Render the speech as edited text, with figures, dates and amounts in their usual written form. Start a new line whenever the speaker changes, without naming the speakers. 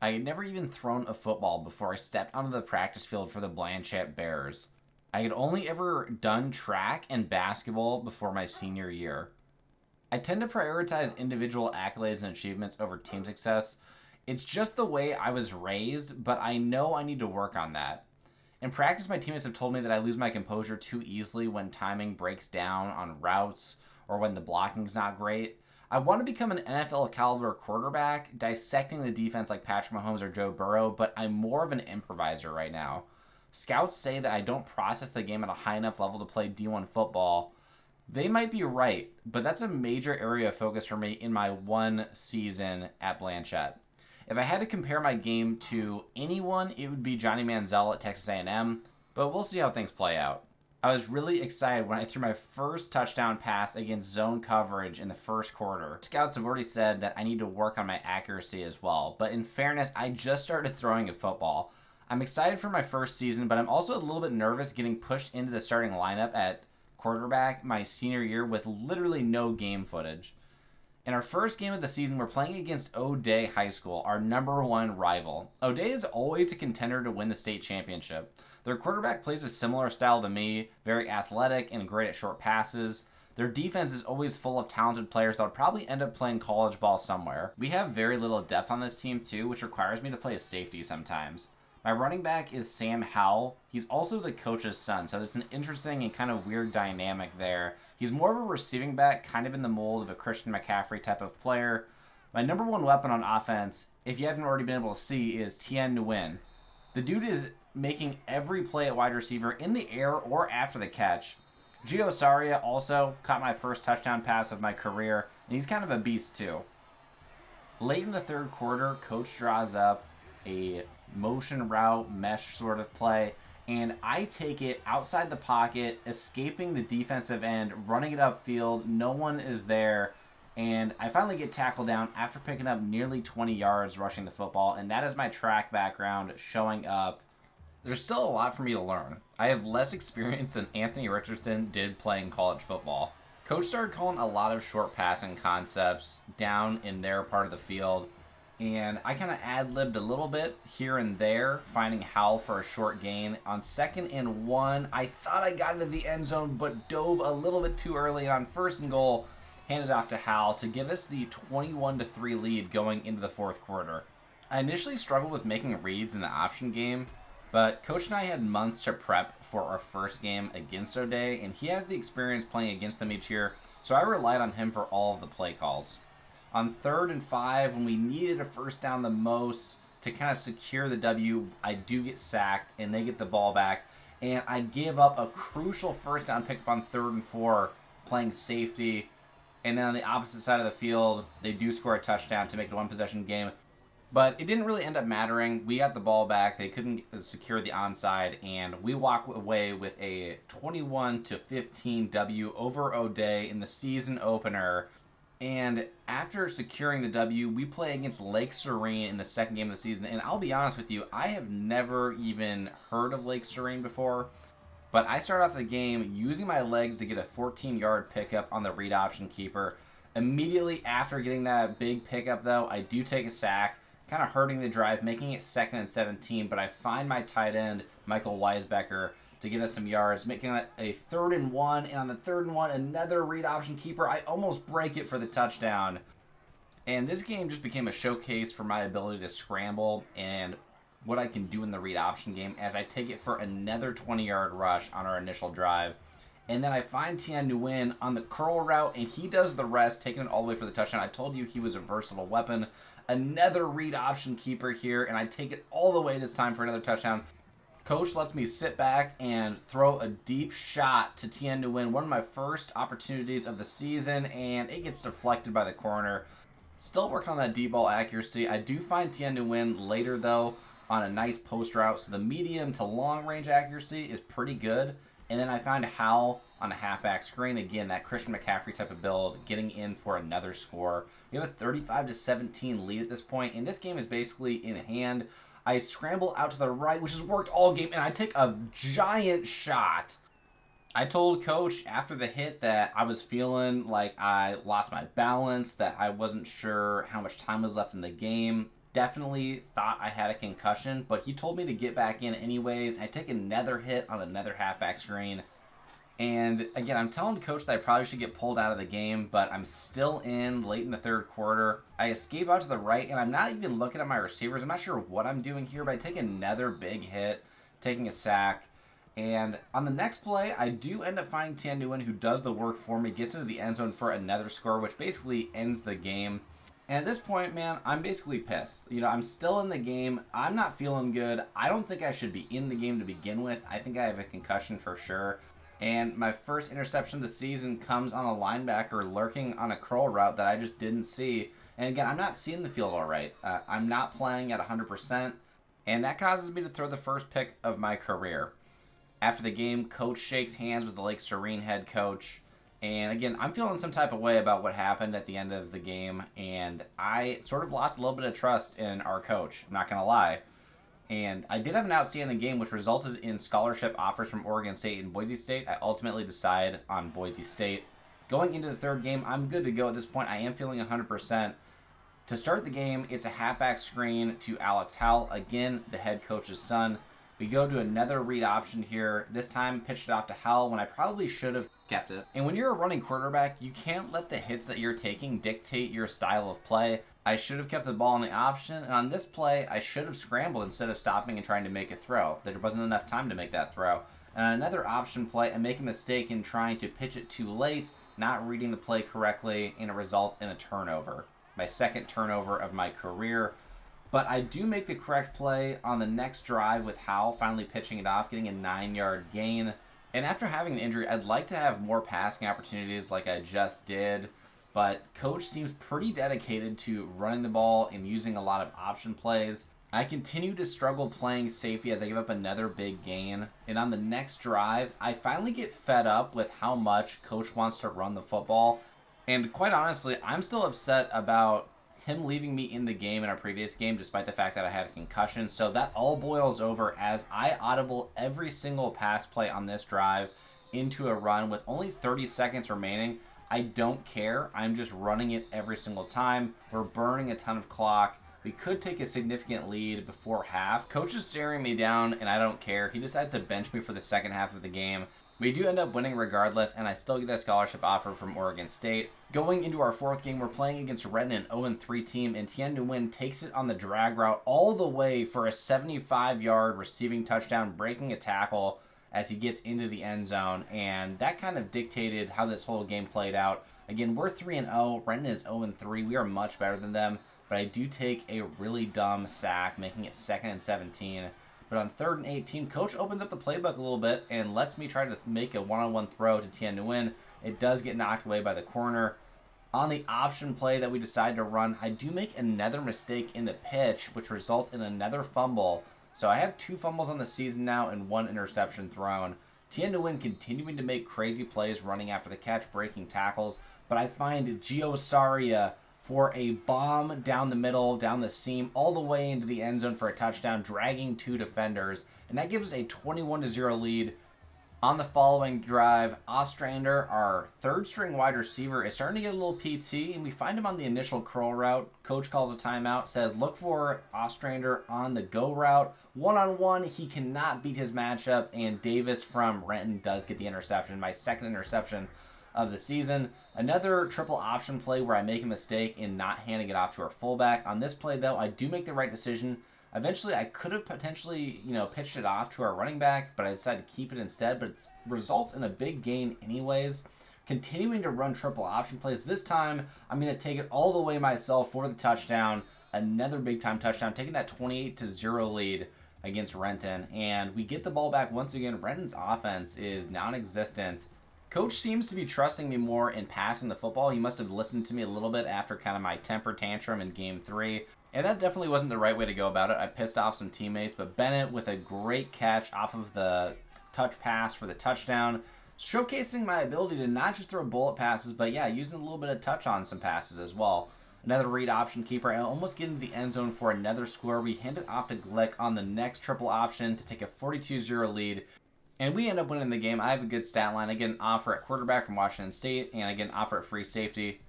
I had never even thrown a football before I stepped onto the practice field for the Blanchette Bears. I had only ever done track and basketball before my senior year. I tend to prioritize individual accolades and achievements over team success. It's just the way I was raised, but I know I need to work on that. In practice, my teammates have told me that I lose my composure too easily when timing breaks down on routes or when the blocking's not great. I want to become an NFL caliber quarterback, dissecting the defense like Patrick Mahomes or Joe Burrow, but I'm more of an improviser right now. Scouts say that I don't process the game at a high enough level to play D1 football. They might be right, but that's a major area of focus for me in my one season at Blanchette. If I had to compare my game to anyone, it would be Johnny Manziel at Texas A&M, but we'll see how things play out. I was really excited when I threw my first touchdown pass against zone coverage in the first quarter. Scouts have already said that I need to work on my accuracy as well, but in fairness, I just started throwing a football. I'm excited for my first season, but I'm also a little bit nervous getting pushed into the starting lineup at quarterback my senior year with literally no game footage. In our first game of the season, we're playing against O'Dea High School, our number one rival. O'Dea is always a contender to win the state championship. Their quarterback plays a similar style to me, very athletic and great at short passes. Their defense is always full of talented players that will probably end up playing college ball somewhere. We have very little depth on this team too, which requires me to play a safety sometimes. My running back is Sam Howell. He's also the coach's son, so it's an interesting and kind of weird dynamic there. He's more of a receiving back, kind of in the mold of a Christian McCaffrey type of player. My number one weapon on offense, if you haven't already been able to see, is Tien Nguyen. The dude is making every play at wide receiver in the air or after the catch. Gio Saria also caught my first touchdown pass of my career, and he's kind of a beast too. Late in the third quarter, coach draws up a motion route mesh sort of play, and I take it outside the pocket, escaping the defensive end, running it upfield. No one is there, and I finally get tackled down after picking up nearly 20 yards rushing the football, and that is my track background showing up. There's still a lot for me to learn. I have less experience than Anthony Richardson did playing college football. Coach started calling a lot of short passing concepts down in their part of the field, and I kind of ad-libbed a little bit here and there, finding Howell for a short gain. On 2nd and 1, I thought I got into the end zone, but dove a little bit too early, and on 1st and goal, handed off to Howell to give us the 21-3 lead going into the fourth quarter. I initially struggled with making reads in the option game, but Coach and I had months to prep for our first game against O'Dea, and he has the experience playing against them each year, so I relied on him for all of the play calls. On 3rd and 5, when we needed a first down the most to kind of secure the W, I do get sacked, and they get the ball back, and I give up a crucial first down pickup on 3rd and 4, playing safety, and then on the opposite side of the field, they do score a touchdown to make it a one-possession game. But it didn't really end up mattering. We got the ball back. They couldn't secure the onside, and we walk away with a 21-15 W over O'Dea in the season opener. And after securing the W, we play against Lake Serene in the second game of the season. And I'll be honest with you, I have never even heard of Lake Serene before. But I start off the game using my legs to get a 14-yard pickup on the read option keeper. Immediately after getting that big pickup, though, I do take a sack, kind of hurting the drive, making it 2nd and 17. But I find my tight end, Michael Weisbecker, to get us some yards, making it a 3rd and 1, and on the 3rd and 1, another read option keeper. I almost break it for the touchdown. And this game just became a showcase for my ability to scramble and what I can do in the read option game as I take it for another 20-yard rush on our initial drive. And then I find Tien Nguyen on the curl route, and he does the rest, taking it all the way for the touchdown. I told you he was a versatile weapon. Another read option keeper here, and I take it all the way this time for another touchdown. Coach lets me sit back and throw a deep shot to Tien Nguyen, one of my first opportunities of the season, and it gets deflected by the corner. Still working on that deep ball accuracy. I do find Tien Nguyen later, though, on a nice post route, so the medium to long range accuracy is pretty good. And then I find Howell on a halfback screen. Again, that Christian McCaffrey type of build, getting in for another score. We have a 35-17 lead at this point, and this game is basically in hand. I scramble out to the right, which has worked all game, and I take a giant shot. I told Coach after the hit that I was feeling like I lost my balance, that I wasn't sure how much time was left in the game. definitely thought I had a concussion, but he told me to get back in anyways. I take another hit on another halfback screen. And again, I'm telling coach that I probably should get pulled out of the game, but I'm still in late in the third quarter. I escape out to the right, and I'm not even looking at my receivers. I'm not sure what I'm doing here, but I take another big hit, taking a sack. And on the next play, I do end up finding Tien Nguyen, who does the work for me, gets into the end zone for another score, which basically ends the game. And at this point, man, I'm basically pissed. I'm still in the game. I'm not feeling good. I don't think I should be in the game to begin with. I think I have a concussion for sure. And my first interception of the season comes on a linebacker lurking on a curl route that I just didn't see. And again, I'm not seeing the field all right. I'm not playing at 100%. And that causes me to throw the first pick of my career. After the game, coach shakes hands with the Lake Serene head coach. And again, I'm feeling some type of way about what happened at the end of the game. And I sort of lost a little bit of trust in our coach. I'm not going to lie. And I did have an outstanding game, which resulted in scholarship offers from Oregon State and Boise State. I ultimately decide on Boise State. Going into the third game, I'm good to go at this point. I am feeling 100%. To start the game, it's a halfback screen to Alex Howell, again, the head coach's son. We go to another read option here. This time, pitched it off to Howell when I probably should have kept it. And when you're a running quarterback, you can't let the hits that you're taking dictate your style of play. I should have kept the ball in the option, and on this play, I should have scrambled instead of stopping and trying to make a throw. There wasn't enough time to make that throw. And on another option play, I make a mistake in trying to pitch it too late, not reading the play correctly, and it results in a turnover. My second turnover of my career. But I do make the correct play on the next drive with Howell finally pitching it off, getting a 9-yard gain. And after having an injury, I'd like to have more passing opportunities like I just did. But coach seems pretty dedicated to running the ball and using a lot of option plays. I continue to struggle playing safety as I give up another big gain. And on the next drive, I finally get fed up with how much coach wants to run the football. And quite honestly, I'm still upset about him leaving me in the game in our previous game, despite the fact that I had a concussion. So that all boils over as I audible every single pass play on this drive into a run with only 30 seconds remaining. I don't care. I'm just running it every single time. We're burning a ton of clock. We could take a significant lead before half. Coach is staring me down, and I don't care. He decides to bench me for the second half of the game. We do end up winning regardless, and I still get a scholarship offer from Oregon State. Going into our fourth game, we're playing against Renton, an 0-3 team, and Tien Nguyen takes it on the drag route all the way for a 75-yard receiving touchdown, breaking a tackle as he gets into the end zone, and that kind of dictated how this whole game played out. Again, we're 3-0. Renton is 0-3. We are much better than them, but I do take a really dumb sack, making it 2nd and 17. But on 3rd and 18, coach opens up the playbook a little bit and lets me try to make a one-on-one throw to Tien Nguyen. It does get knocked away by the corner. On the option play that we decide to run, I do make another mistake in the pitch, which results in another fumble. So I have 2 fumbles on the season now and 1 interception thrown. Tien Nguyen continuing to make crazy plays, running after the catch, breaking tackles. But I find Gio Saria for a bomb down the middle, down the seam, all the way into the end zone for a touchdown, dragging 2 defenders. And that gives us a 21-0 lead. On the following drive, Ostrander, our 3rd-string wide receiver, is starting to get a little PT, and we find him on the initial curl route. Coach calls a timeout, says look for Ostrander on the go route. One-on-one, he cannot beat his matchup, and Davis from Renton does get the interception, my 2nd interception of the season. Another triple option play where I make a mistake in not handing it off to our fullback. On this play, though, I do make the right decision. Eventually, I could have potentially, pitched it off to our running back, but I decided to keep it instead. But it results in a big gain anyways. Continuing to run triple option plays. This time, I'm going to take it all the way myself for the touchdown. Another big-time touchdown, taking that 28-0 lead against Renton. And we get the ball back once again. Renton's offense is non-existent. Coach seems to be trusting me more in passing the football. He must have listened to me a little bit after kind of my temper tantrum in Game 3. And that definitely wasn't the right way to go about it. I pissed off some teammates, but Bennett with a great catch off of the touch pass for the touchdown, showcasing my ability to not just throw bullet passes, but yeah, using a little bit of touch on some passes as well. Another read option keeper. I almost get into the end zone for another score. We hand it off to Glick on the next triple option to take a 42-0 lead. And we end up winning the game. I have a good stat line. I get an offer at quarterback from Washington State, and I get an offer at free safety